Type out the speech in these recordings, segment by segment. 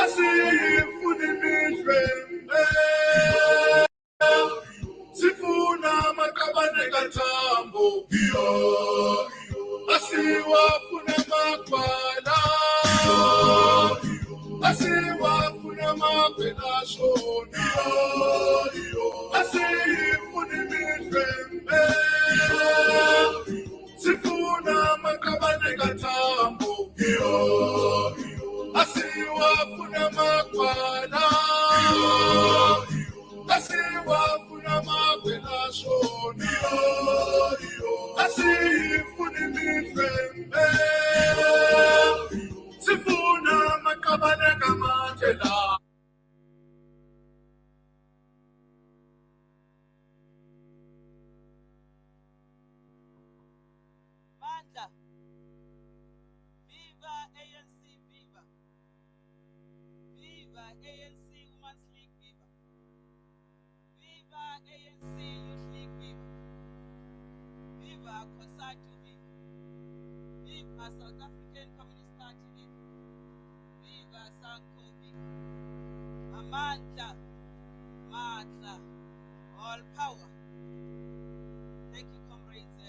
asifuni mijwembe sifuna makabane katambo asiwafuna makwala asiwafuna makwela shona asifuni mijwembe sifuna makabane katambo asiwafuna makwala asiwafuna makwela shona asifuni mijwembe sifuna makabane kamatela. Viva ANC, viva! Viva ANC Women's League, viva! Viva ANC Youth League, viva! Viva COSATU, viva! Viva South African Communist Party, viva! Viva SANCO, viva! Amandla, Matla, all power. Thank you, comrades.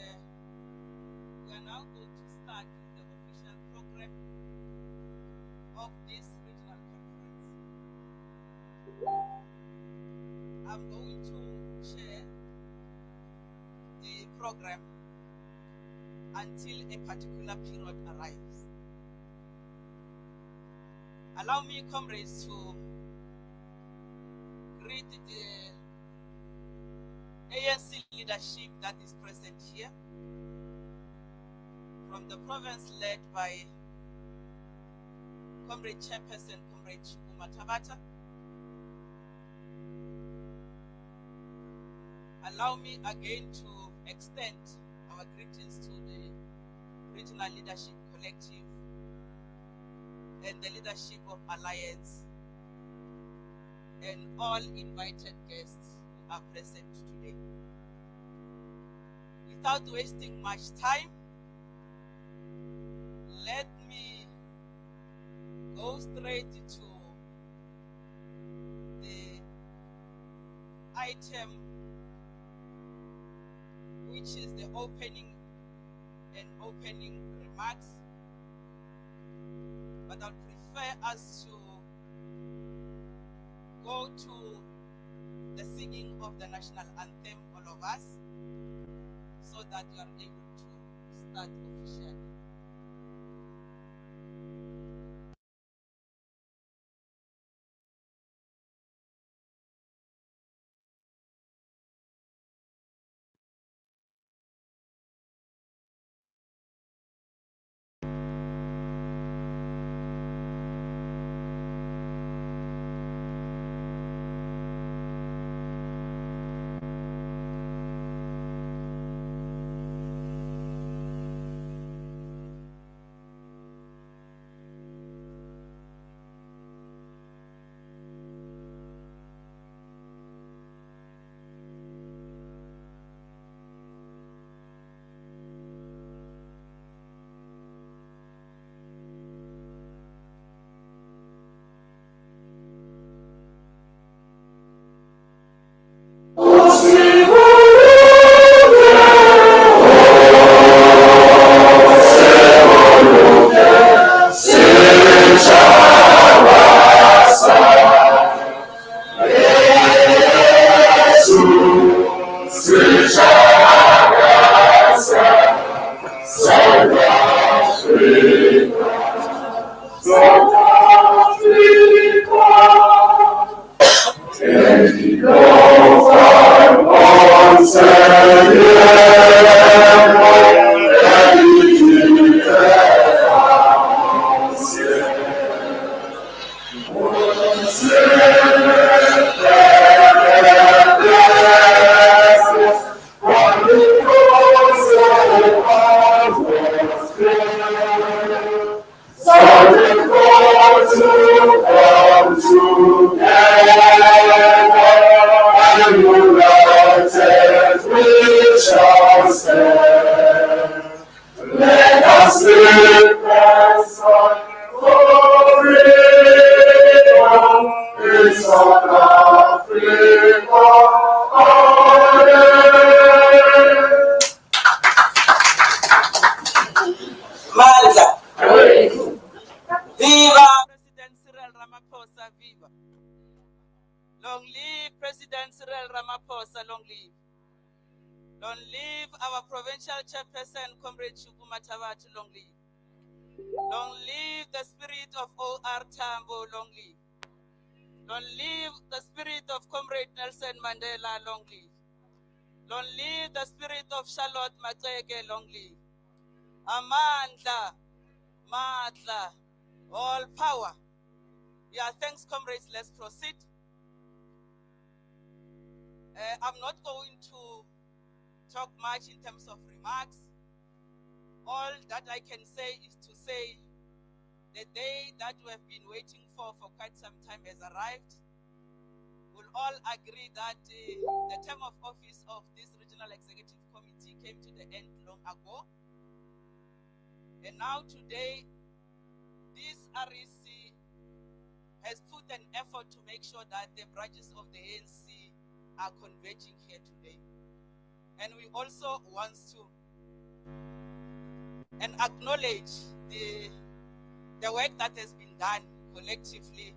We are now going to start the official program of this regional conference. I'm going to share the program until a particular period arrives. Allow me, comrades, to greet the ANC leadership that is present here from the province led by Comrade Chairperson, Comrade Shukuma Tabata. Allow me again to extend our greetings to the Regional Leadership Collective and the leadership of Alliance and all invited guests who are present today. Without wasting much time, let me go straight to the item, which is the opening remarks. But I'd prefer us to go to the singing of the national anthem, all of us, so that you are able to start officially. Let us live as on glory. Malta. Viva President Cyril Ramaphosa, viva. Long live President Cyril Ramaphosa, long live. Long live our provincial chairperson, Comrade Shuku Matavati, long live. Long live the spirit of O.R. Tambo, long live. Long live the spirit of Comrade Nelson Mandela, long live. Long live the spirit of Charlotte Mateke, long live. Amandla, Matla, all power. Yeah, thanks, comrades. Let's proceed. I'm not going to talk much in terms of remarks. All that I can say is to say the day that we have been waiting for quite some time has arrived. We'll all agree that the term of office of this Regional Executive Committee came to the end long ago. And now today, this REC has put an effort to make sure that the branches of the ANC are converging here today. And we also want to acknowledge the work that has been done collectively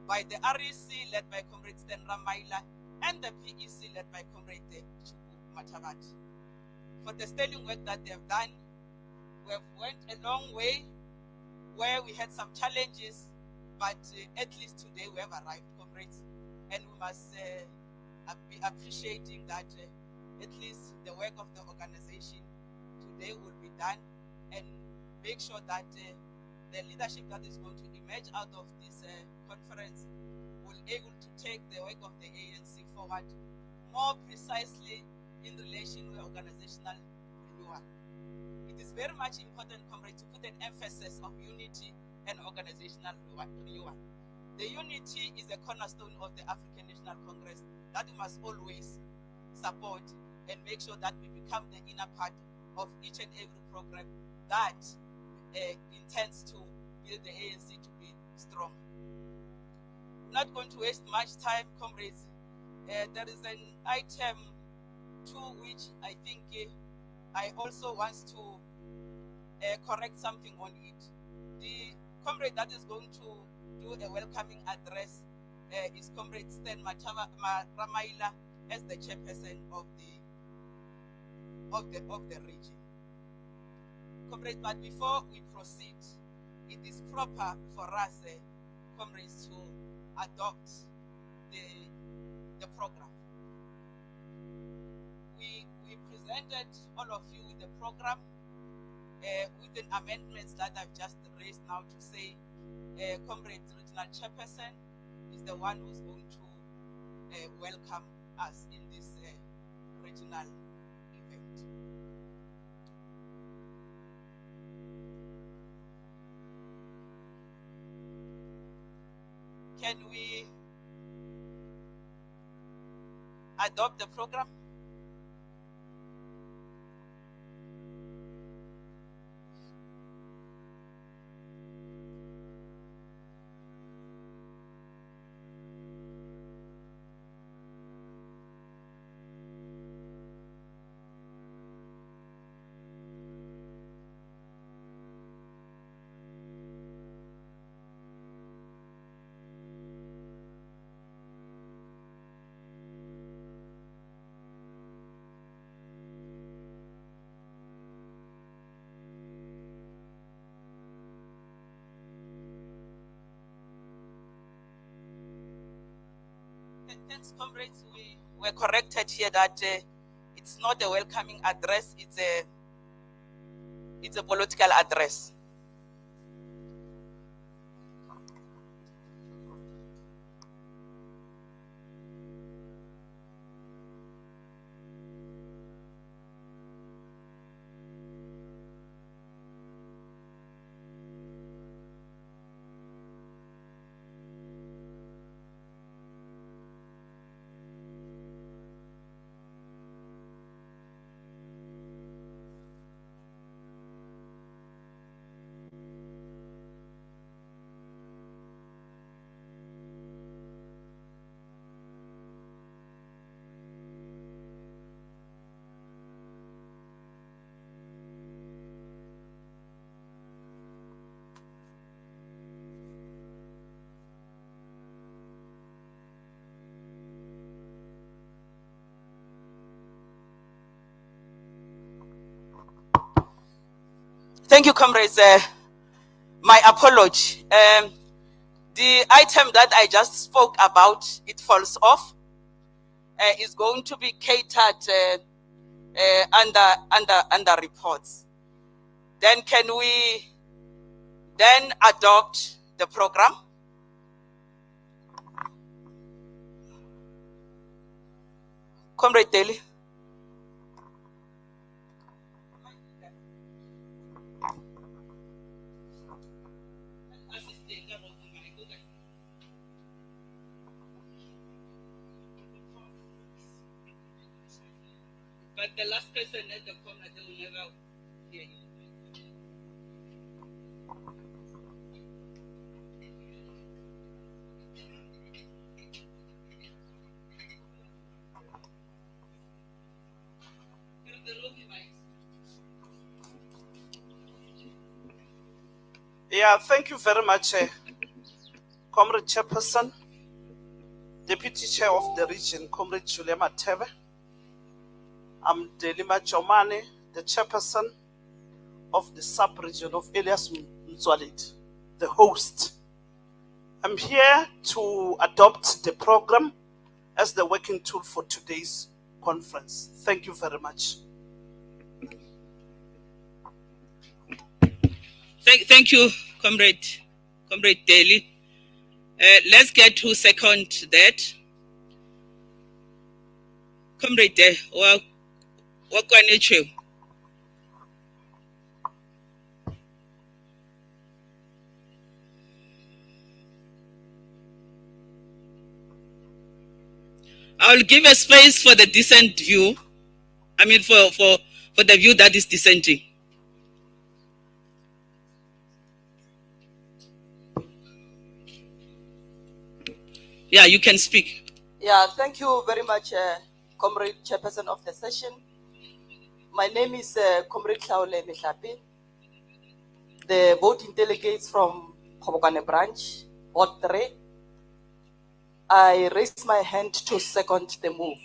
by the REC led by Comrade Stan Ramaila and the PEC led by Comrade Chuku Matavati. For the sterling work that they have done, we have went a long way where we had some challenges, but at least today we have arrived, comrades, and we must be appreciating that at least the work of the organization today will be done, and make sure that the leadership that is going to emerge out of this conference will be able to take the work of the ANC forward more precisely in relation with organizational renewal. It is very much important, comrades, to put an emphasis of unity and organizational renewal. The unity is a cornerstone of the African National Congress that we must always support and make sure that we become the inner part of each and every program that intends to build the ANC to be strong. I'm not going to waste much time, comrades. There is an item 2 which I think I also want to correct something on it. The comrade that is going to do a welcoming address is Comrade Stan Ramaila as the chairperson of the region. Comrades, but before we proceed, it is proper for us, comrades, to adopt the program. We presented all of you with the program with the amendments that I've just raised now to say Comrade Regional Chairperson is the one who's going to welcome us in this regional event. Can we adopt the program? Thanks, comrades. We were corrected here that it's not a welcoming address, it's a political address. Thank you, comrades. My apology. The item that I just spoke about, it falls off, is going to be catered under reports. Then can we then adopt the program? Comrade Daly. But the last person at the corner, they will never hear you. Yeah, thank you very much, Comrade Chairperson, Deputy Chair of the Region, Comrade Julia Mateve. I'm Delima Chomane, the Chairperson of the Sub-Region of Elias Mzwalit, the host. I'm here to adopt the program as the working tool for today's conference. Thank you very much. Thank you, Comrade Daly. Let's get who second that. Comrade Daly, what can you do? I'll give a space for the dissent view. I mean, for the view that is dissenting. Yeah, you can speak. Yeah, thank you very much, Comrade Chairperson of the session. My name is Comrade Hlaole Mehlapi, the voting delegates from Khobokwane branch, Ward 3. I raise my hand to second the move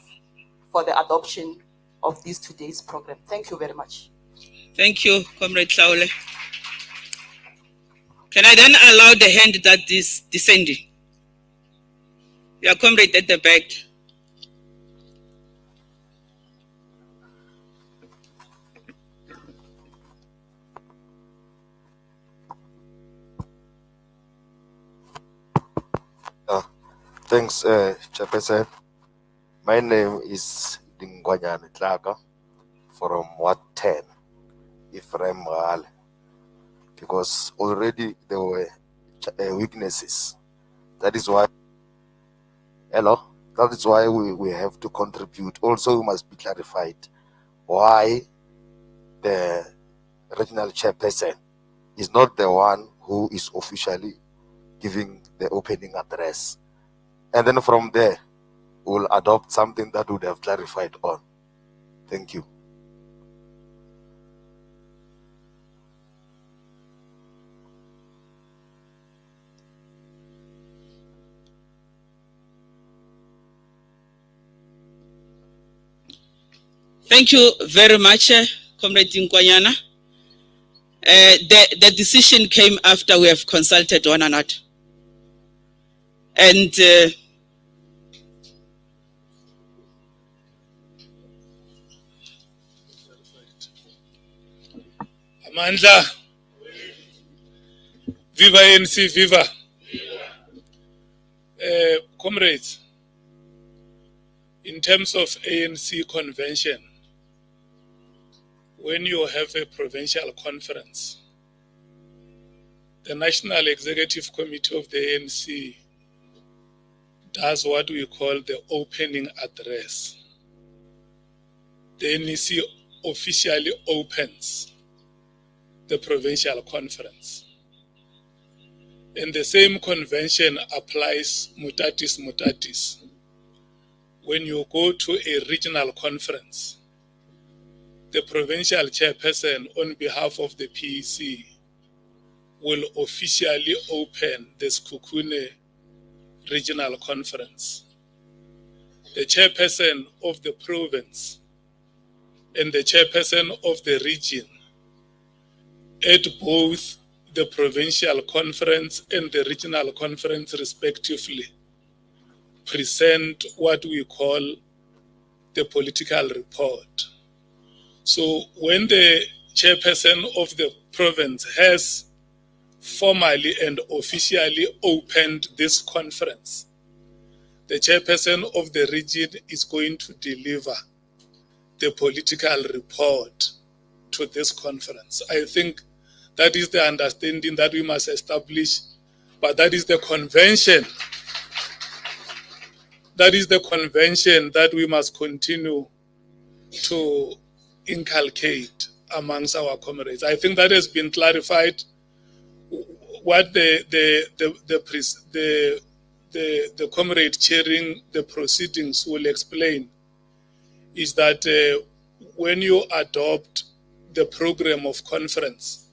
for the adoption of this today's program. Thank you very much. Thank you, Comrade Hlaole. Can I then allow the hand that is descending? Yeah, Comrade at the back. Thanks, Chairperson. My name is Dingwanyane Tlaka from Ward 10, Ephraim Mahale, because already there were weaknesses. That is why, that is why we have to contribute. Also, we must be clarified why the regional chairperson is not the one who is officially giving the opening address. And then from there, we'll adopt something that would have clarified on. Thank you. Thank you very much, Comrade Nkwanyana. The decision came after we have consulted one another. And Amandla. Viva ANC, viva. Comrades, in terms of ANC convention, when you have a provincial conference, the National Executive Committee of the ANC does what we call the opening address. The NEC officially opens the provincial conference. And the same convention applies mutatis mutatis. When you go to a regional conference, the provincial chairperson on behalf of the PEC will officially open the sekhukhune regional conference. The chairperson of the province and the chairperson of the region at both the provincial conference and the regional conference respectively, present what we call the political report. So when the chairperson of the province has formally and officially opened this conference, the chairperson of the region is going to deliver the political report to this conference. I think that is the understanding that we must establish, but that is the convention. That is the convention that we must continue to inculcate amongst our comrades. I think that has been clarified. What the comrade chairing the proceedings will explain is that when you adopt the program of conference,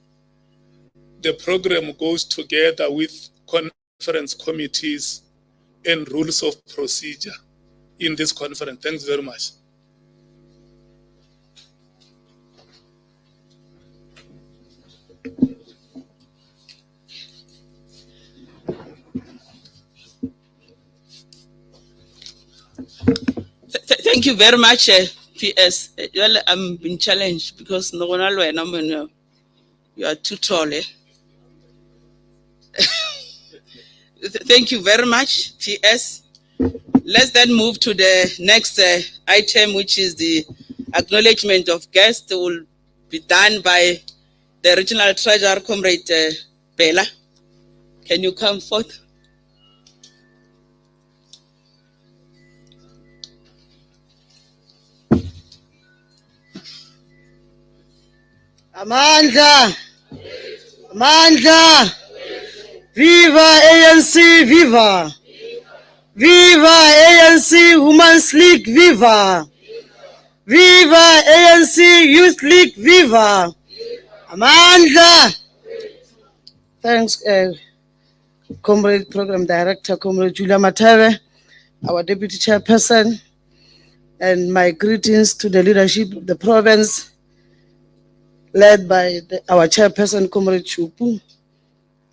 the program goes together with conference committees and rules of procedure in this conference. Thanks very much. Thank you very much, PS. Well, I'm being challenged because no one alone. You are too tall. Thank you very much, PS. Let's then move to the next item, which is the acknowledgement of guests. That will be done by the regional treasurer, Comrade Bela. Can you come forth? Amandla! Amandla! Viva ANC, viva! Viva ANC Women's League, viva! Viva ANC Youth League, viva! Amandla! Thanks, Comrade Program Director, Comrade Julia Mateve, our Deputy Chairperson, and my greetings to the leadership of the province, led by our Chairperson, Comrade Chupu,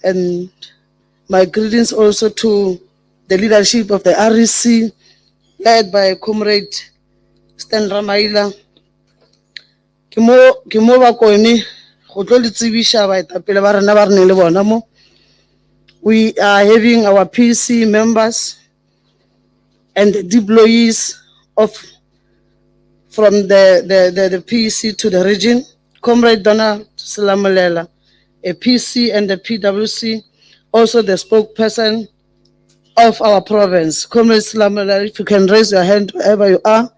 and my greetings also to the leadership of the REC, led by Comrade Stan Ramaila. We are having our PC members and the deployees from the PC to the region. Comrade Donna Salamulela, a PC and the PWC, also the spokesperson of our province. Comrade Salamulela, if you can raise your hand wherever you are.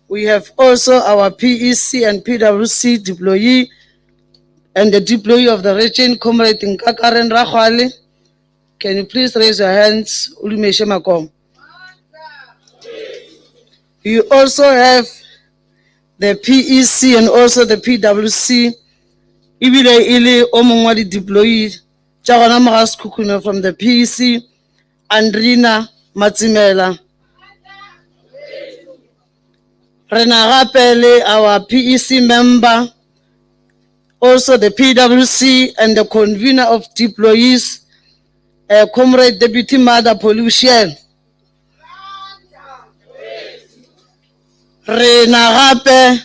We have also our PEC and PWC deployee and the deployee of the region, Comrade Nkakaren Rakhwale. Can you please raise your hands? Ulimeshe Makom. You also have the PEC and also the PWC. Ibile ile omongwadi deployee Chagona sekhukhune from the PEC, Andrina Matsimela. Rena Gapele, our PEC member, also the PWC and the convener of deployees, Comrade Deputy Mother Pollution. Rena Gape,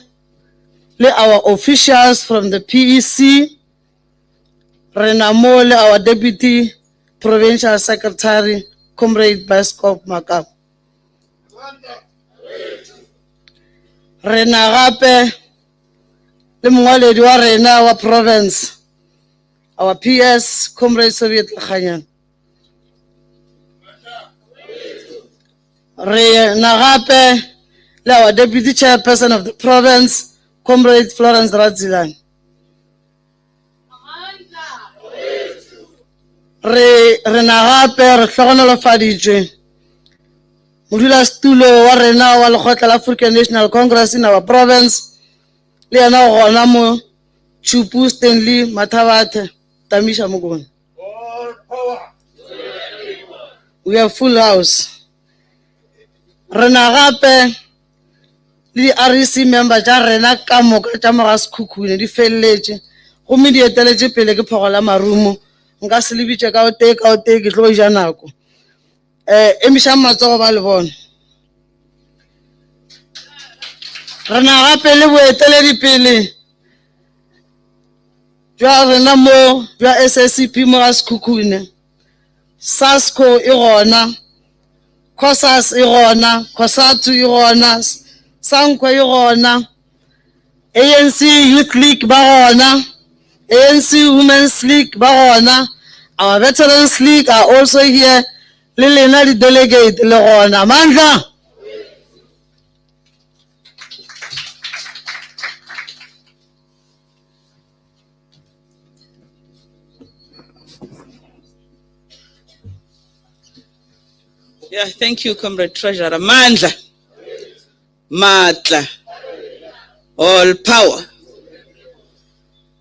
our officials from the PEC, Rena Mole, our Deputy Provincial Secretary, Comrade Baskop Makap. Rena Gape, le mongwaledi wa rena our province, our PS, Comrade Soviet Lakhanyan. Rena Gape, our Deputy Chairperson of the province, Comrade Florence Radzilan. Rena Gape, re hlogonolofaditšwe modulasetulo wa rena wa lekgotla la African National Congress in our province, le yena gona mo Chupu Stanley Mathabathe Tamisha Mugone. We have full house. Rena Gape le REC member tša rena ka moka tša moga sekhukhune di feleletše gomme di eteletše pele ke phogola marumo nka se lebitše ka o tee ke tlo ja nako emišang matsogo ba le bona re na gape le boeteledipele jwa rena mo jwa SSCP mo ga sekhukhune SASCO e gona COSAS e gona COSATU e gona SANCO e gona ANC Youth League ba gona ANC Women's League ba gona our Veterans League are also here le lena di delegate le gona mandla Yeah, thank you, Comrade Treasurer. Mandla, Matla, all power.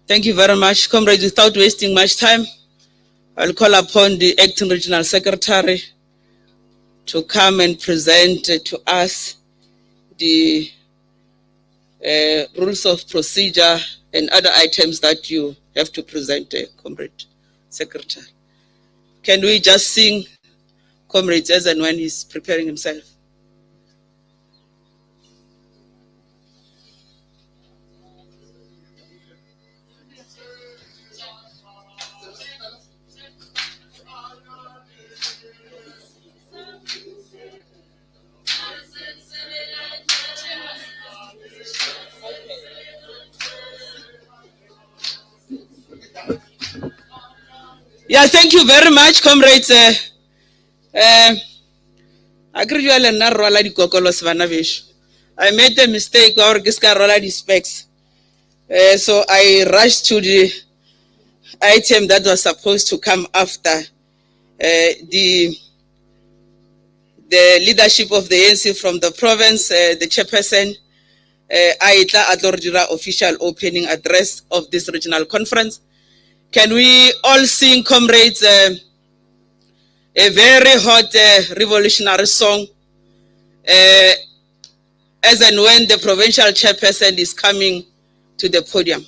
Thank you very much, comrades. Without wasting much time, I'll call upon the Acting Regional Secretary to come and present to us the rules of procedure and other items that you have to present, Comrade Secretary. Can we just sing, comrades, as and when he's preparing himself? Yeah, thank you very much, comrades. I made a mistake or the specs. So I rushed to the item that was supposed to come after the leadership of the ANC from the province, the chairperson, Aitla Adordira official opening address of this regional conference. Can we all sing, comrades, a very hot revolutionary song as and when the provincial chairperson is coming to the podium?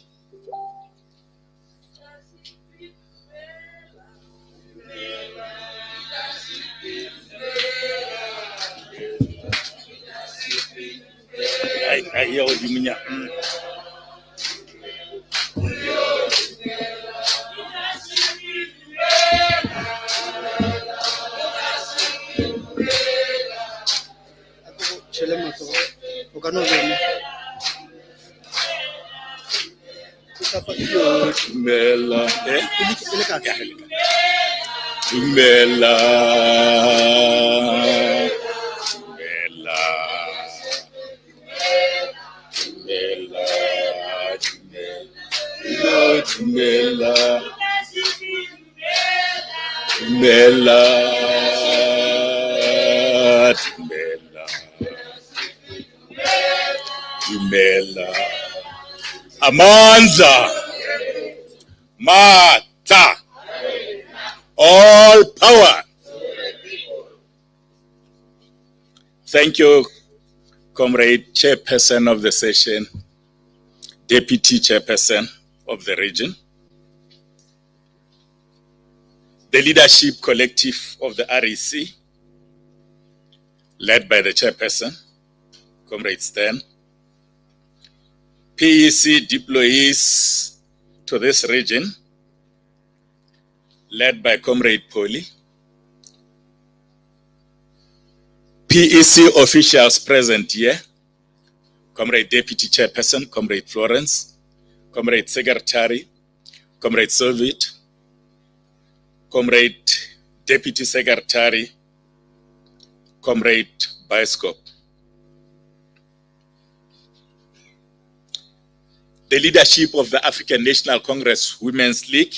Amandla, Mata, all power. Thank you, Comrade Chairperson of the session, Deputy Chairperson of the region, the leadership collective of the REC, led by the Chairperson, Comrade Stan, PEC deployees to this region, led by Comrade Poli, PEC officials present here, Comrade Deputy Chairperson, Comrade Florence, Comrade Secretary, Comrade Soviet, Comrade Deputy Secretary, Comrade Bioscope. The leadership of the African National Congress Women's League,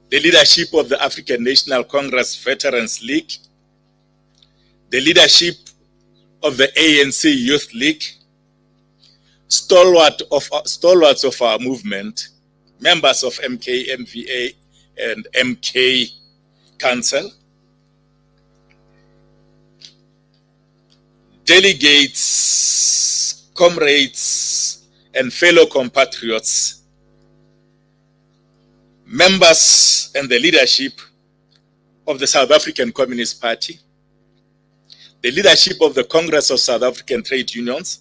the leadership of the African National Congress Veterans League, the leadership of the ANC Youth League, stalwarts of our movement, members of MK, MVA, and MK Council, delegates, comrades, and fellow compatriots, members and the leadership of the South African Communist Party, the leadership of the Congress of South African Trade Unions,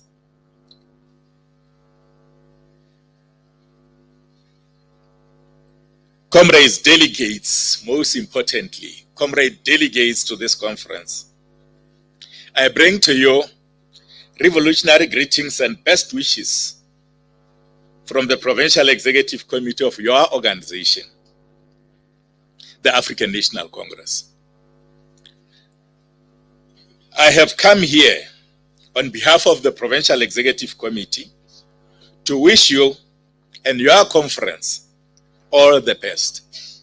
comrades delegates, most importantly, comrade delegates to this conference, I bring to you revolutionary greetings and best wishes from the Provincial Executive Committee of your organization, the African National Congress. I have come here on behalf of the Provincial Executive Committee to wish you and your conference all the best.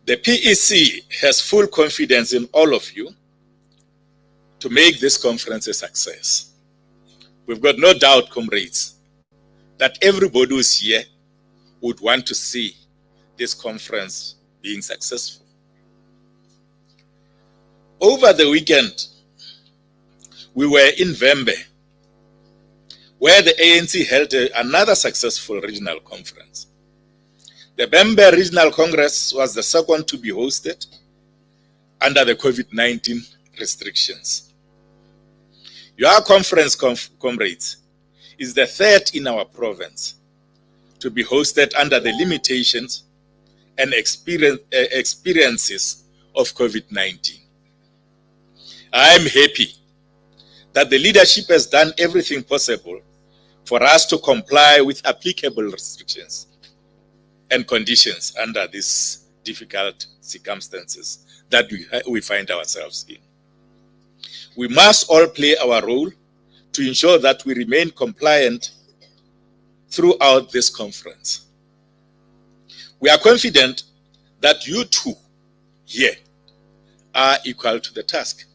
The PEC has full confidence in all of you to make this conference a success. We've got no doubt, comrades, that everybody who's here would want to see this conference being successful. Over the weekend, we were in Vembe, where the ANC held another successful regional conference. The Vembe Regional Congress was the second to be hosted under the COVID-19 restrictions. Your conference, comrades, is the third in our province to be hosted under the limitations and experiences of COVID-19. I am happy that the leadership has done everything possible for us to comply with applicable restrictions and conditions under these difficult circumstances that we find ourselves in. We must all play our role to ensure that we remain compliant throughout this conference. We are confident that you too here are equal to the task.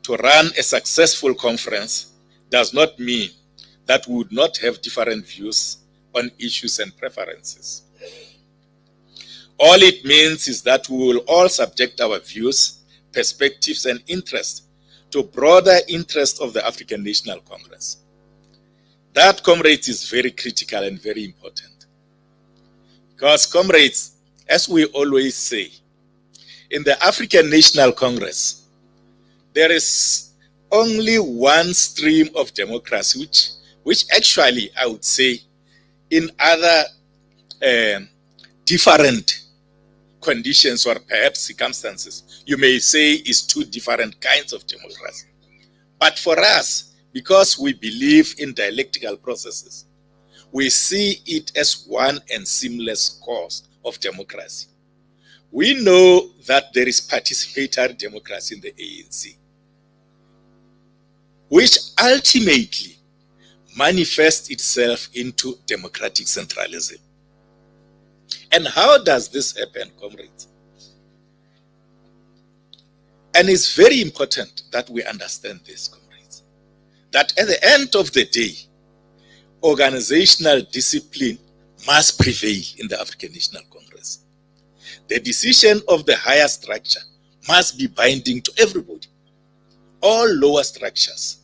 To run a successful conference does not mean that we would not have different views on issues and preferences. All it means is that we will all subject our views, perspectives, and interests to broader interests of the African National Congress. That, comrades, is very critical and very important. Because, comrades, as we always say, in the African National Congress, there is only one stream of democracy, which actually, I would say, in other different conditions or perhaps circumstances, you may say is two different kinds of democracy. But for us, because we believe in dialectical processes, we see it as one and seamless course of democracy. We know that there is participatory democracy in the ANC, which ultimately manifests itself into democratic centralism. And how does this happen, comrades? And it's very important that we understand this, comrades, that at the end of the day, organizational discipline must prevail in the African National Congress. The decision of the higher structure must be binding to everybody, all lower structures.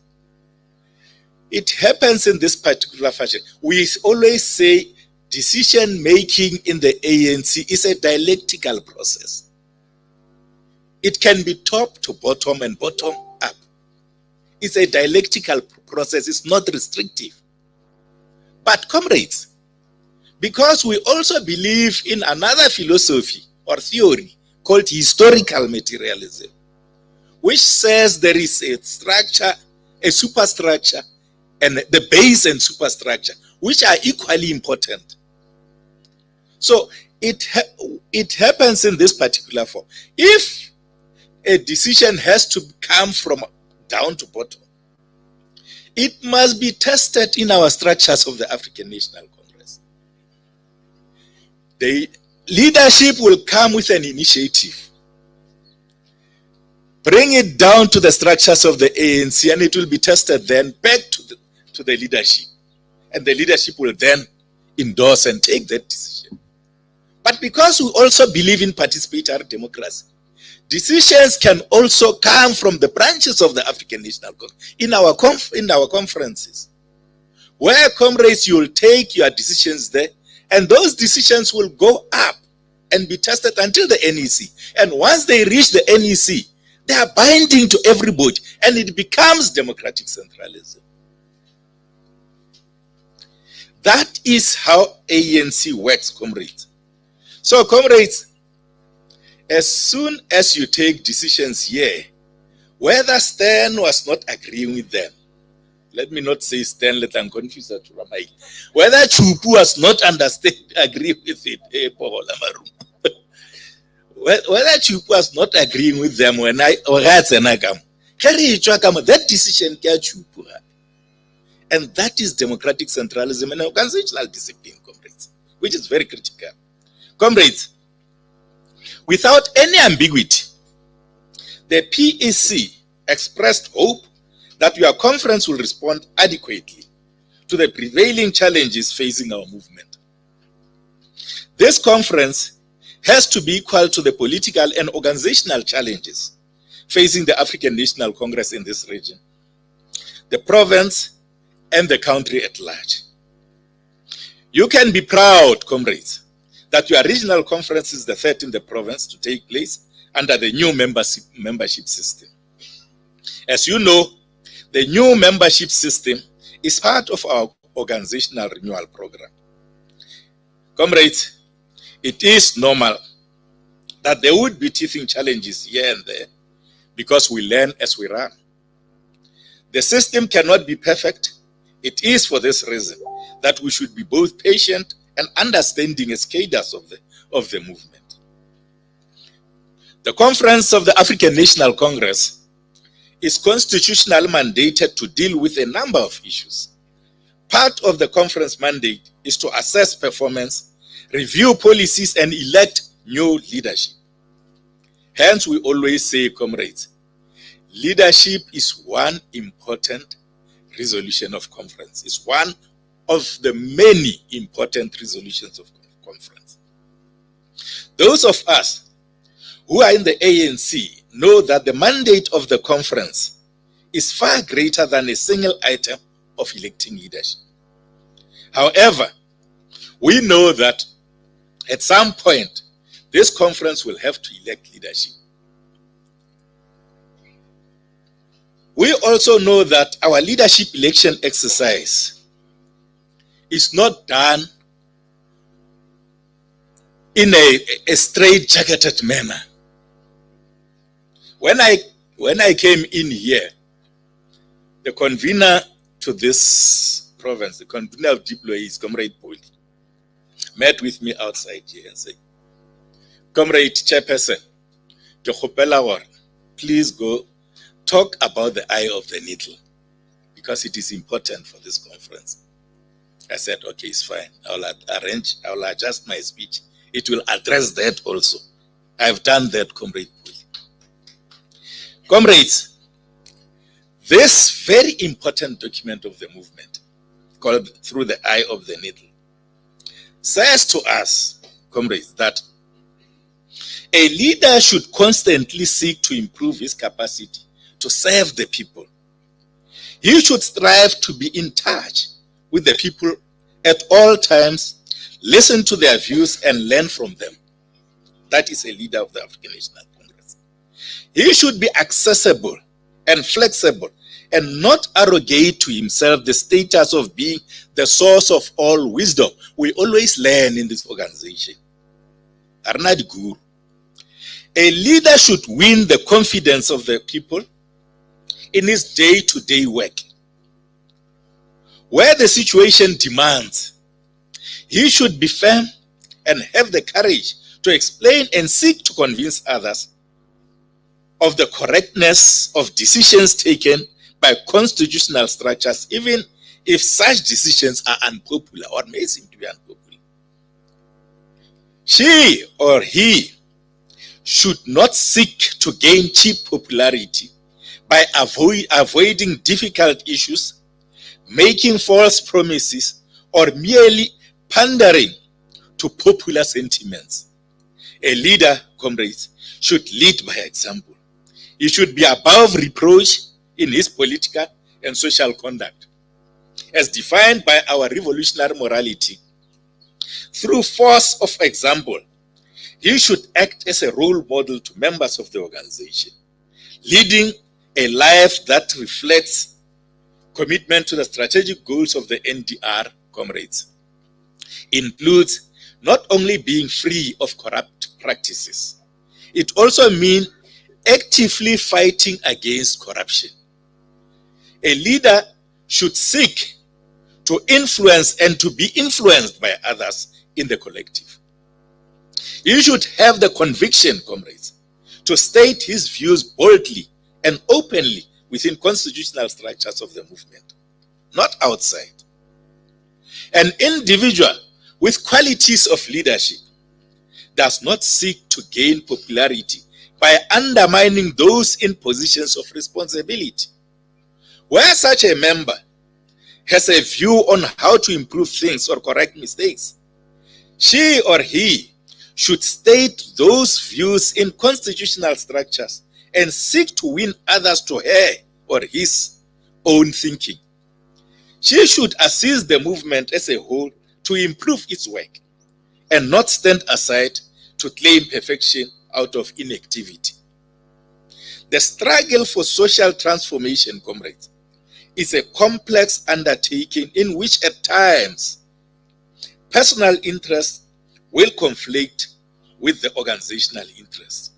It happens in this particular fashion. We always say decision-making in the ANC is a dialectical process. It can be top to bottom and bottom up. It's a dialectical process. It's not restrictive. But comrades, because we also believe in another philosophy or theory called historical materialism, which says there is a structure, a superstructure, and the base and superstructure, which are equally important. So it happens in this particular form. If a decision has to come from down to bottom, it must be tested in our structures of the African National Congress. The leadership will come with an initiative, bring it down to the structures of the ANC, and it will be tested then back to the leadership. And the leadership will then endorse and take that decision. But because we also believe in participatory democracy, Decisions can also come from the branches of the African National Congress in our conferences, where, comrades, you will take your decisions there, and those decisions will go up and be tested until the NEC. And once they reach the NEC, they are binding to everybody, and it becomes democratic centralism. That is how ANC works, comrades. So, comrades, as soon as you take decisions here, whether Stan was not agreeing with them, let me not say Stan, let them confuse that. Whether Chupu was not agree with it, whether Chupu was not agreeing with them when that decision can Chupu. And that is democratic centralism and organizational discipline, comrades, which is very critical. Comrades, without any ambiguity, the PEC expressed hope that your conference will respond adequately to the prevailing challenges facing our movement. This conference has to be equal to the political and organizational challenges facing the African National Congress in this region, the province, and the country at large. You can be proud, comrades, that your regional conference is the third in the province to take place under the new membership system. As you know, the new membership system is part of our organizational renewal program. Comrades, it is normal that there would be teething challenges here and there because we learn as we run. The system cannot be perfect. It is for this reason that we should be both patient and understanding as cadres of the movement. The Conference of the African National Congress is constitutionally mandated to deal with a number of issues. Part of the conference mandate is to assess performance, review policies, and elect new leadership. Hence, we always say, comrades, leadership is one important resolution of conference. It's one of the many important resolutions of conference. Those of us who are in the ANC know that the mandate of the conference is far greater than a single item of electing leadership. However, we know that at some point, this conference will have to elect leadership. We also know that our leadership election exercise is not done in a straight-jacketed manner. When I came in here, the convener to this province, the convener of deployees, Comrade Poli, met with me outside here and said, Comrade Chairperson, please go talk about the eye of the needle because it is important for this conference. I said, okay, it's fine. I will adjust my speech. It will address that also. I've done that, Comrade Puli. Comrades, this very important document of the movement, called Through the Eye of the Needle, says to us, comrades, that a leader should constantly seek to improve his capacity to serve the people. He should strive to be in touch with the people at all times, listen to their views and learn from them. That is a leader of the African National Congress. He should be accessible and flexible and not arrogate to himself the status of being the source of all wisdom. We always learn in this organization. Arnad Guru. A leader should win the confidence of the people in his day-to-day work. Where the situation demands, he should be firm and have the courage to explain and seek to convince others of the correctness of decisions taken by constitutional structures, even if such decisions are unpopular or may seem to be unpopular. She or he should not seek to gain cheap popularity by avoiding difficult issues, making false promises, or merely pandering to popular sentiments. A leader, comrades, should lead by example. He should be above reproach in his political and social conduct, as defined by our revolutionary morality. Through force of example, he should act as a role model to members of the organization, leading a life that reflects commitment to the strategic goals of the NDR, comrades. Includes not only being free of corrupt practices, it also means actively fighting against corruption. A leader should seek to influence and to be influenced by others in the collective. He should have the conviction, comrades, to state his views boldly and openly within constitutional structures of the movement, not outside. An individual with qualities of leadership does not seek to gain popularity by undermining those in positions of responsibility. Where such a member has a view on how to improve things or correct mistakes, she or he should state those views in constitutional structures and seek to win others to her or his own thinking. She should assist the movement as a whole to improve its work and not stand aside to claim perfection out of inactivity. The struggle for social transformation, comrades, is a complex undertaking in which at times personal interests will conflict with the organizational interests.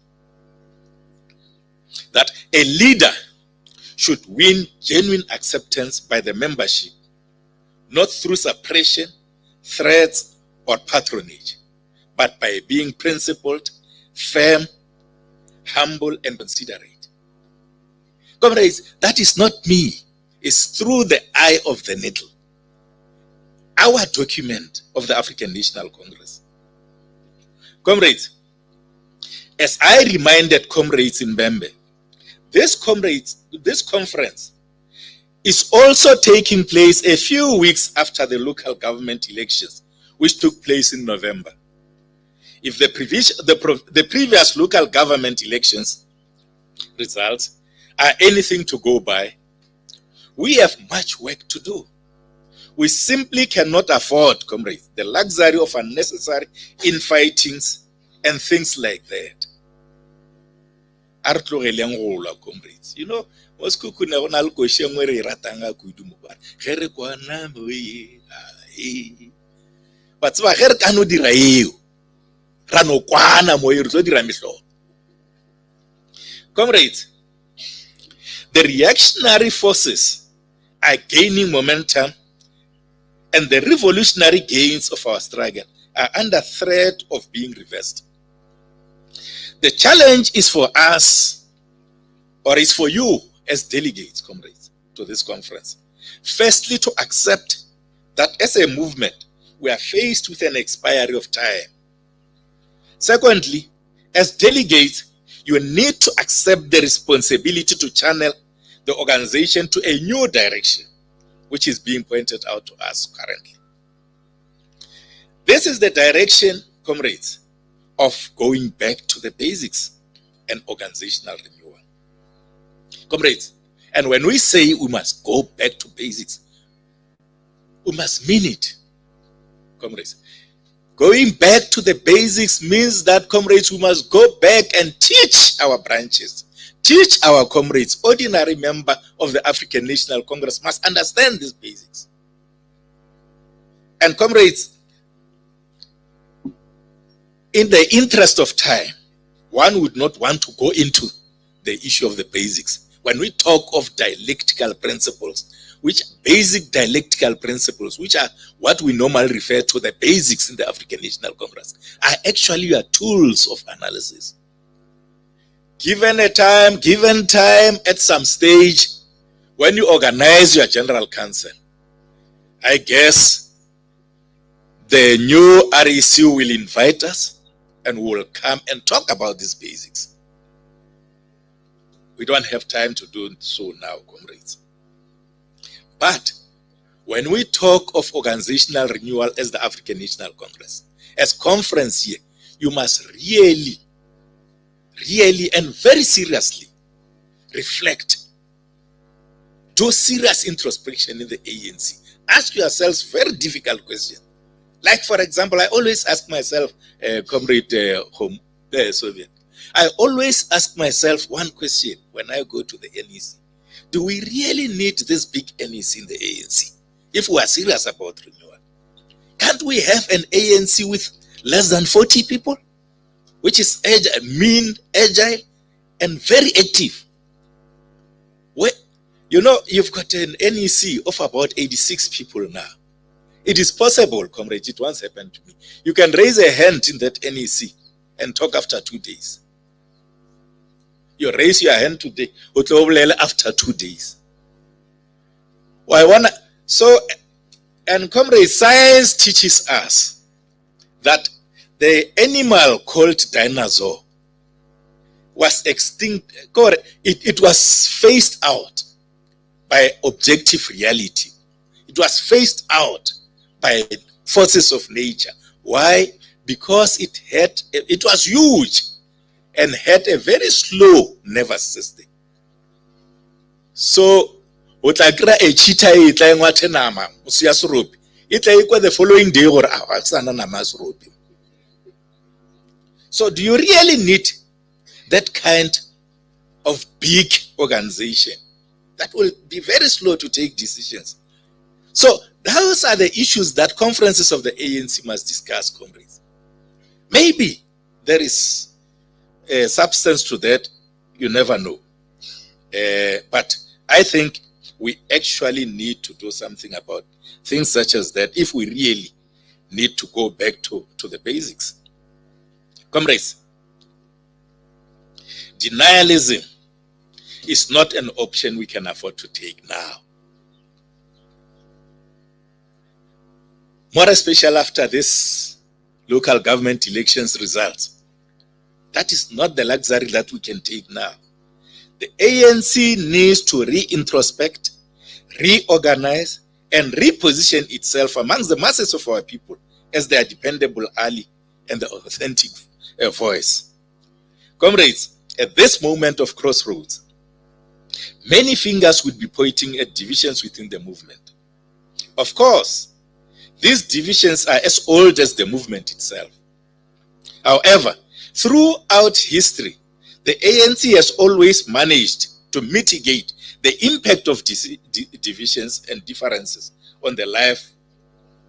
That a leader should win genuine acceptance by the membership, not through suppression, threats, or patronage, but by being principled, firm, humble, and considerate. Comrades, that is not me. It's through the eye of the needle. Our document of the African National Congress. Comrades, as I reminded comrades in Bembe, this conference is also taking place a few weeks after the local government elections, which took place in November. If the previous local government elections results are anything to go by, we have much work to do. We simply cannot afford, comrades, the luxury of unnecessary infightings and things like that. Comrades, you know, but comrades, the reactionary forces are gaining momentum and the revolutionary gains of our struggle are under threat of being reversed. The challenge is for us, or is for you as delegates, comrades, to this conference. Firstly, to accept that as a movement, we are faced with an expiry of time. Secondly, as delegates, you need to accept the responsibility to channel the organization to a new direction, which is being pointed out to us currently. This is the direction, comrades, of going back to the basics and organizational renewal. Comrades, and when we say we must go back to basics, we must mean it, comrades. Going back to the basics means that, comrades, we must go back and teach our branches, teach our comrades. Ordinary member of the African National Congress must understand these basics. And comrades, in the interest of time, one would not want to go into the issue of the basics. When we talk of dialectical principles, which basic dialectical principles, which are what we normally refer to the basics in the African National Congress, are actually your tools of analysis. Given time at some stage, when you organize your general council, I guess the new REC will invite us and we will come and talk about these basics. We don't have time to do so now, comrades. But when we talk of organizational renewal as the African National Congress, as conference here, you must really really and very seriously reflect, do serious introspection in the ANC. Ask yourselves very difficult questions. Like, for example, I always ask myself, Comrade Soviet, I always ask myself one question when I go to the NEC. Do we really need this big NEC in the ANC if we are serious about renewal? Can't we have an ANC with less than 40 people, which is mean, agile, and very active? Well, you know, you've got an NEC of about 86 people now. It is possible, comrade, it once happened to me. You can raise a hand in that NEC and talk after 2 days. You raise your hand today, after 2 days. And comrade, science teaches us that the animal called dinosaur was extinct. It was phased out by objective reality. It was phased out by forces of nature. Why? Because it was huge and had a very slow nervous system. So, a cheetah the following day. So, do you really need that kind of big organization that will be very slow to take decisions? So, those are the issues that conferences of the ANC must discuss, comrades. Maybe there is a substance to that, you never know. But I think we actually need to do something about things such as that if we really need to go back to the basics. Comrades, denialism is not an option we can afford to take now. More especially after this local government elections results. That is not the luxury that we can take now. The ANC needs to reintrospect, reorganize, and reposition itself amongst the masses of our people as their dependable ally and the authentic voice. Comrades, at this moment of crossroads, many fingers would be pointing at divisions within the movement. Of course, these divisions are as old as the movement itself. However, throughout history, the ANC has always managed to mitigate the impact of divisions and differences on the life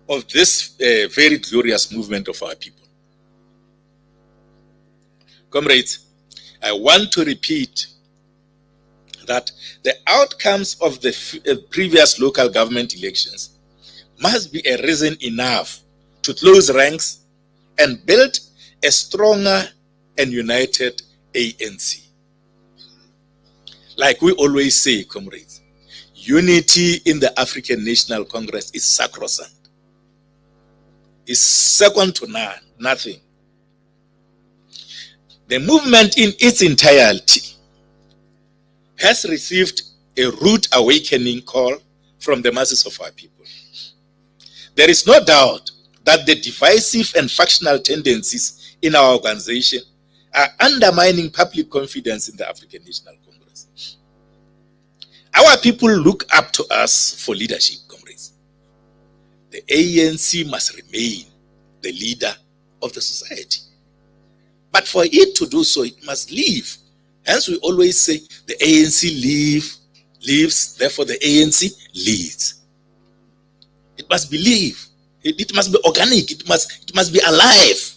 of this very glorious movement of our people. Comrades, I want to repeat that the outcomes of the previous local government elections must be a reason enough to close ranks and build a stronger and united ANC. Like we always say, comrades, unity in the African National Congress is sacrosanct. It's second to none, nothing. The movement in its entirety has received a rude awakening call from the masses of our people. There is no doubt that the divisive and factional tendencies in our organization are undermining public confidence in the African National Congress. Our people look up to us for leadership, comrades. The ANC must remain the leader of the society. But for it to do so, it must live. Hence, we always say the ANC lives, therefore the ANC leads. It must believe. It must be organic. It must be alive.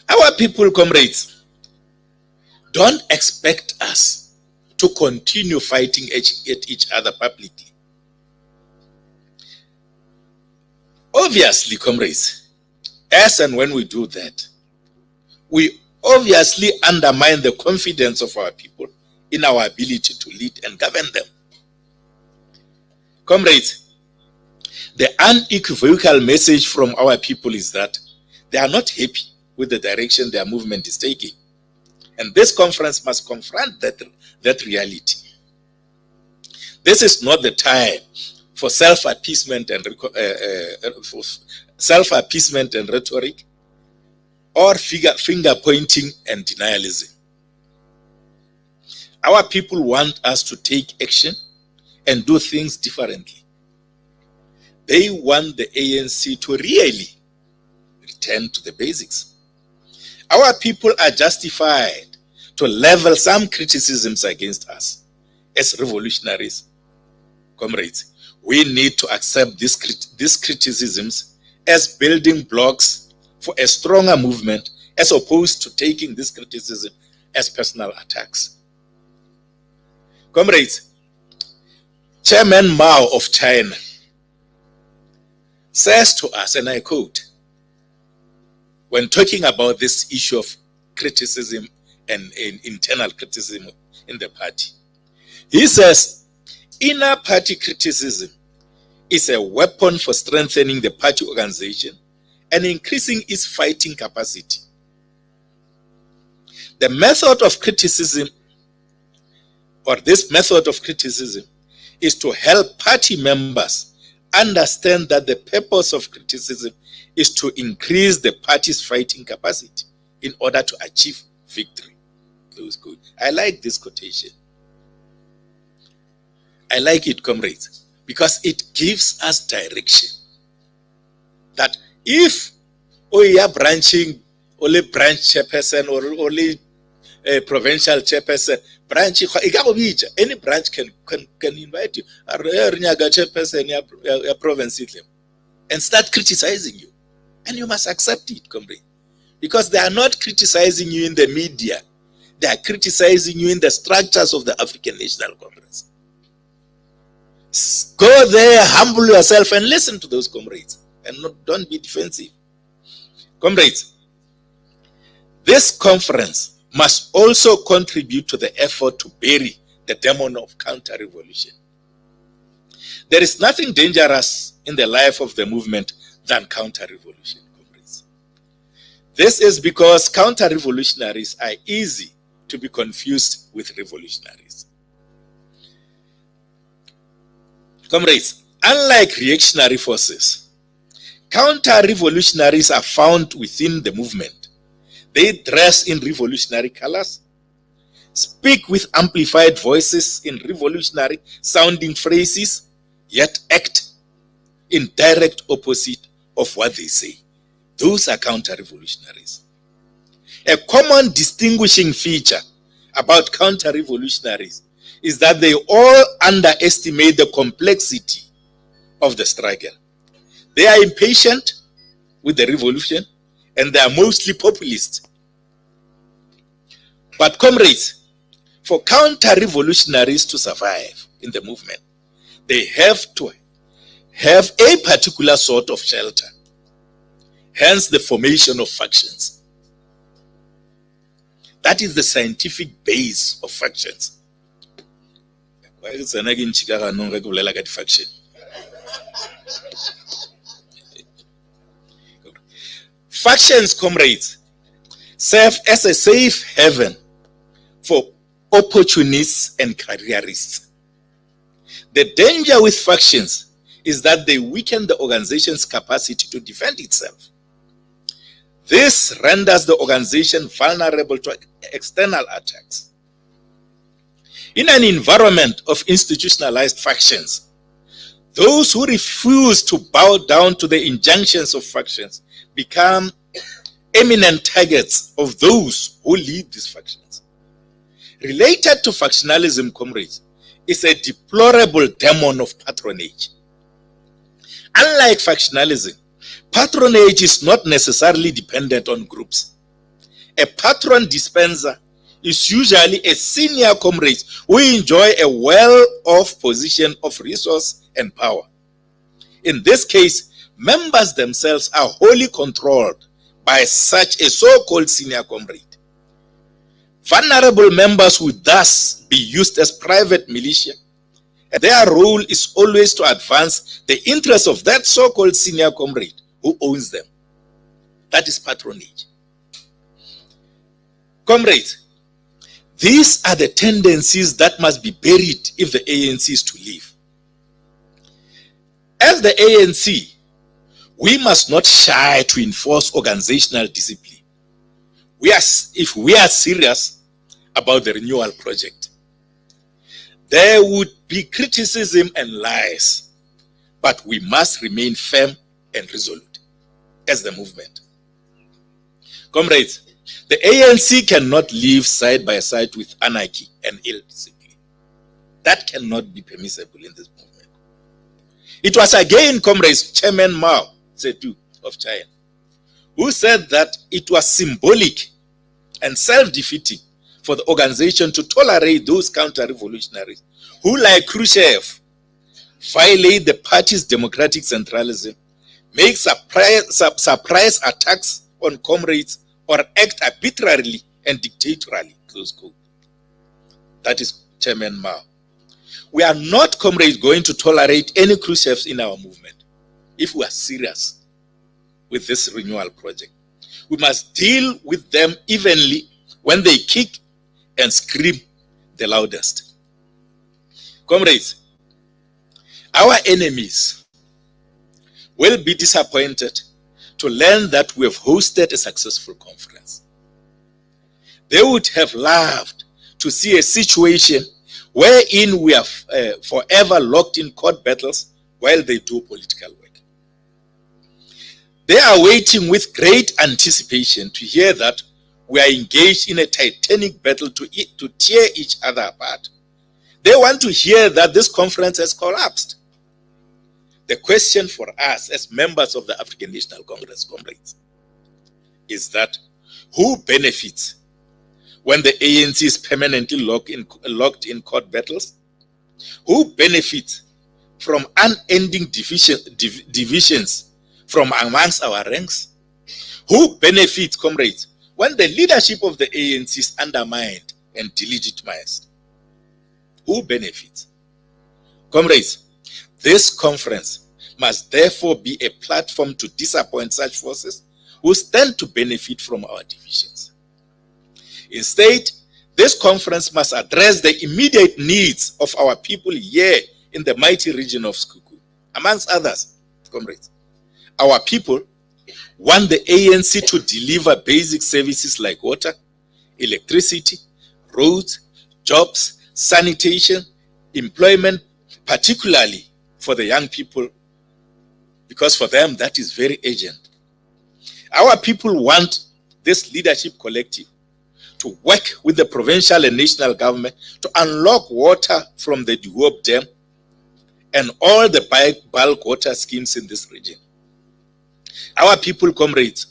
Our people, comrades, don't expect us to continue fighting at each other publicly. Obviously, comrades, as and when we do that, we obviously undermine the confidence of our people in our ability to lead and govern them. Comrades, the unequivocal message from our people is that they are not happy with the direction their movement is taking. And this conference must confront that reality. This is not the time for self-appeasement and rhetoric. or finger pointing and denialism. Our people want us to take action and do things differently. They want the ANC to really return to the basics. Our people are justified to level some criticisms against us as revolutionaries. Comrades, we need to accept these criticisms as building blocks for a stronger movement, as opposed to taking this criticism as personal attacks. Comrades, Chairman Mao of China says to us, and I quote, when talking about this issue of criticism and internal criticism in the party, he says, inner party criticism is a weapon for strengthening the party organization and increasing its fighting capacity. The method of criticism, or this method of criticism, is to help party members understand that the purpose of criticism is to increase the party's fighting capacity in order to achieve victory. Close quote. I like this quotation. I like it, comrades, because it gives us direction. That if we are branching, only branch chairperson or only provincial chairperson, branch, any branch can invite you, chairperson, province, and start criticizing you. And you must accept it, comrade. Because they are not criticizing you in the media. They are criticizing you in the structures of the African National Congress. Go there, humble yourself, and listen to those comrades. And don't be defensive. Comrades, this conference must also contribute to the effort to bury the demon of counter-revolution. There is nothing dangerous in the life of the movement than counter-revolution, comrades. This is because counter-revolutionaries are easy to be confused with revolutionaries. Comrades, unlike reactionary forces, counter-revolutionaries are found within the movement. They dress in revolutionary colors, speak with amplified voices in revolutionary sounding phrases, yet act in direct opposite of what they say. Those are counter-revolutionaries. A common distinguishing feature about counter-revolutionaries is that they all underestimate the complexity of the struggle. They are impatient with the revolution and they are mostly populist. But comrades, for counter-revolutionaries to survive in the movement, they have to have a particular sort of shelter. Hence the formation of factions. That is the scientific base of factions. Factions, comrades, serve as a safe haven for opportunists and careerists. The danger with factions is that they weaken the organization's capacity to defend itself. This renders the organization vulnerable to external attacks. In an environment of institutionalized factions, those who refuse to bow down to the injunctions of factions become eminent targets of those who lead these factions. Related to factionalism, comrades, is a deplorable demon of patronage. Unlike factionalism, patronage is not necessarily dependent on groups. A patron dispenser is usually a senior comrade who enjoy a well-off position of resource and power. In this case, members themselves are wholly controlled by such a so-called senior comrade. Vulnerable members would thus be used as private militia, and their role is always to advance the interests of that so-called senior comrade who owns them. That is patronage. Comrades, these are the tendencies that must be buried if the ANC is to live. As the ANC, we must not shy to enforce organizational discipline. if we are serious about the renewal project, there would be criticism and lies, but we must remain firm and resolute as the movement. Comrades, the ANC cannot live side by side with anarchy and ill discipline. That cannot be permissible in this movement. It was again, comrades, Chairman Mao Zedong of China, who said that it was symbolic and self-defeating for the organization to tolerate those counter-revolutionaries who, like Khrushchev, violate the party's democratic centralism, make surprise attacks on comrades, or act arbitrarily and dictatorially, close quote. That is Chairman Mao. We are not, comrades, going to tolerate any Khrushchevs in our movement. If we are serious with this renewal project, we must deal with them evenly when they kick and scream the loudest. Comrades, our enemies will be disappointed to learn that we have hosted a successful conference. They would have loved to see a situation wherein we are forever locked in court battles while they do political work. They are waiting with great anticipation to hear that we are engaged in a titanic battle to tear each other apart. They want to hear that this conference has collapsed. The question for us as members of the African National Congress, comrades, is that who benefits when the ANC is permanently locked in court battles? Who benefits from unending divisions from amongst our ranks? Who benefits, comrades, when the leadership of the ANC is undermined and delegitimized? Who benefits? Comrades, this conference must therefore be a platform to disappoint such forces who stand to benefit from our divisions. Instead, this conference must address the immediate needs of our people here in the mighty region of Sekhukhune. Amongst others, comrades, our people want the ANC to deliver basic services like water, electricity, roads, jobs, sanitation, employment, particularly for the young people, because for them that is very urgent. Our people want this leadership collective to work with the provincial and national government to unlock water from the Duhob Dam and all the bulk water schemes in this region. Our people, comrades,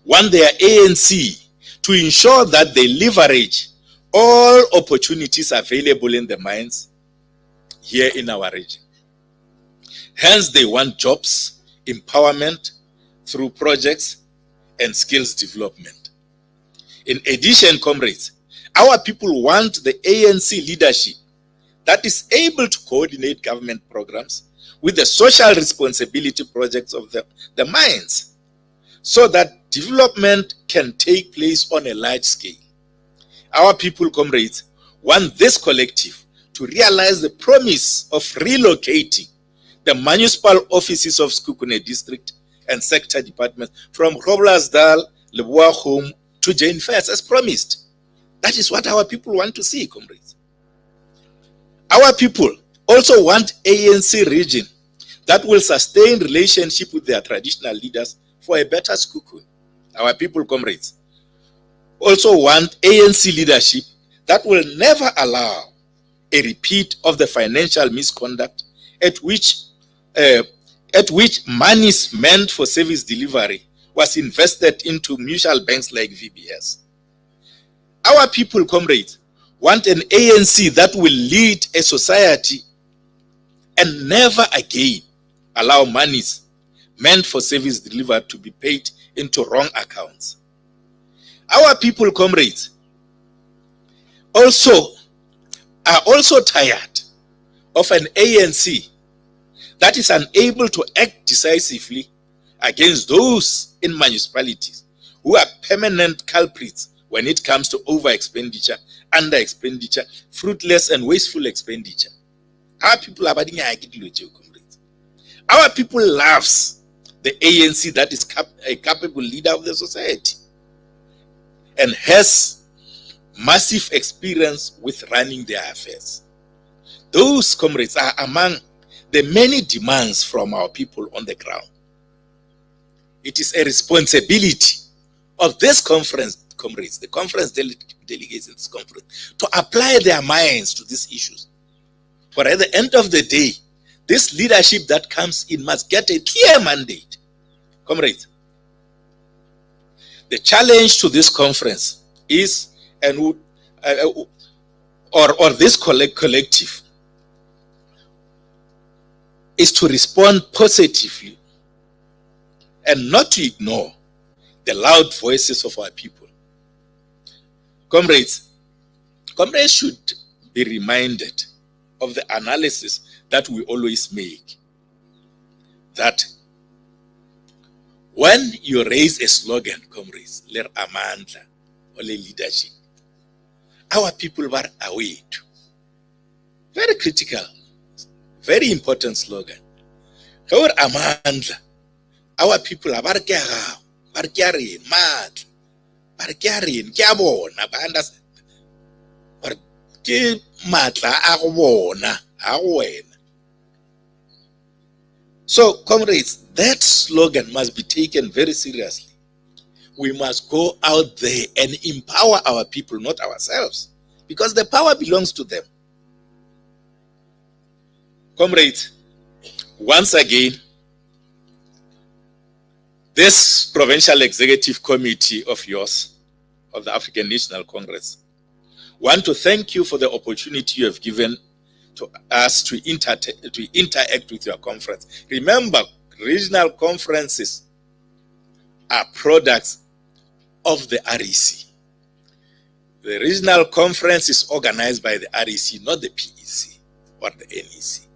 want their ANC to ensure that they leverage all opportunities available in the mines here in our region. Hence, they want jobs, empowerment through projects and skills development. In addition, comrades, our people want the ANC leadership that is able to coordinate government programs with the social responsibility projects of the mines so that development can take place on a large scale. Our people, comrades, want this collective to realize the promise of relocating the municipal offices of Sekhukhune district and sector departments from Groblersdal, Leboahome to Jane Fairs as promised. That is what our people want to see, comrades. Our people also want ANC region that will sustain relationship with their traditional leaders for a better Sekhukhune. Our people, comrades, also want ANC leadership that will never allow a repeat of the financial misconduct at which monies meant for service delivery was invested into mutual banks like VBS. Our people, comrades, want an ANC that will lead a society and never again allow monies meant for service delivered to be paid into wrong accounts. Our people, comrades, are also tired of an ANC that is unable to act decisively against those in municipalities who are permanent culprits when it comes to over expenditure, under expenditure, fruitless and wasteful expenditure. Our people are comrades. Our people loves the ANC that is a capable leader of the society. and has massive experience with running their affairs. Those comrades are among the many demands from our people on the ground. It is a responsibility of this conference, comrades, the conference delegates in this conference, to apply their minds to these issues. For at the end of the day, this leadership that comes in must get a clear mandate. Comrades, the challenge to this conference is, or this collective, is to respond positively and not to ignore the loud voices of our people. Comrades should be reminded of the analysis that we always make, that when you raise a slogan, comrades, ler amandla, or leadership, our people were away to. Very critical, very important slogan. Our amandla, our people are barkiarin, mad, barkiarin, kiabona, bandas, barki matla, agwona, agwena. So, comrades, that slogan must be taken very seriously. We must go out there and empower our people, not ourselves, because the power belongs to them. Comrades, once again, this Provincial Executive Committee of yours, of the African National Congress, want to thank you for the opportunity you have given to us to interact with your conference. Remember, regional conferences are products of the REC. The regional conference is organized by the REC, not the PEC or the NEC.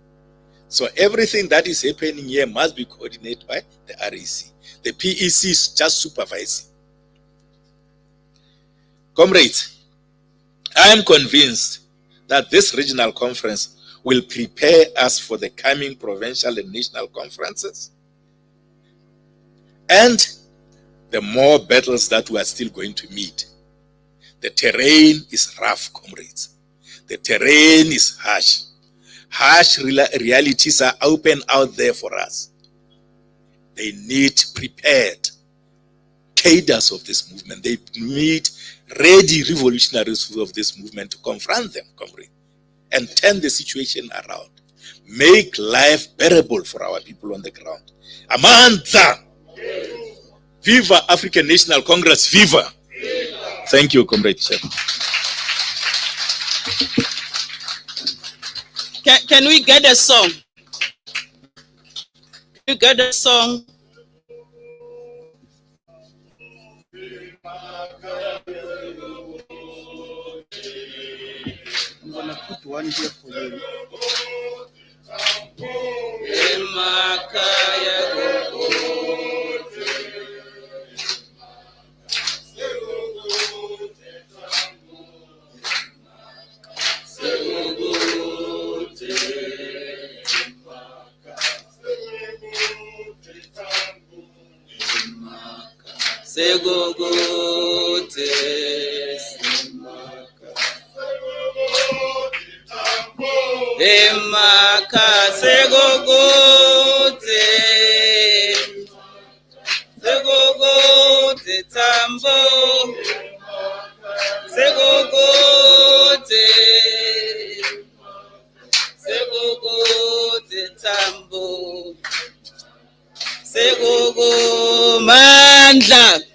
So everything that is happening here must be coordinated by the REC. The PEC is just supervising. Comrades, I am convinced that this regional conference will prepare us for the coming provincial and national conferences and the more battles that we are still going to meet. The terrain is rough, comrades. The terrain is harsh. Harsh realities are open out there for us. They need prepared cadres of this movement. They need ready revolutionaries of this movement to confront them, comrade, and turn the situation around. Make life bearable for our people on the ground. Amandla! Viva African National Congress, viva! Thank you, Comrade Chair. Can we get a song? Can you get a song? I'm gonna put one here for you. Mandla.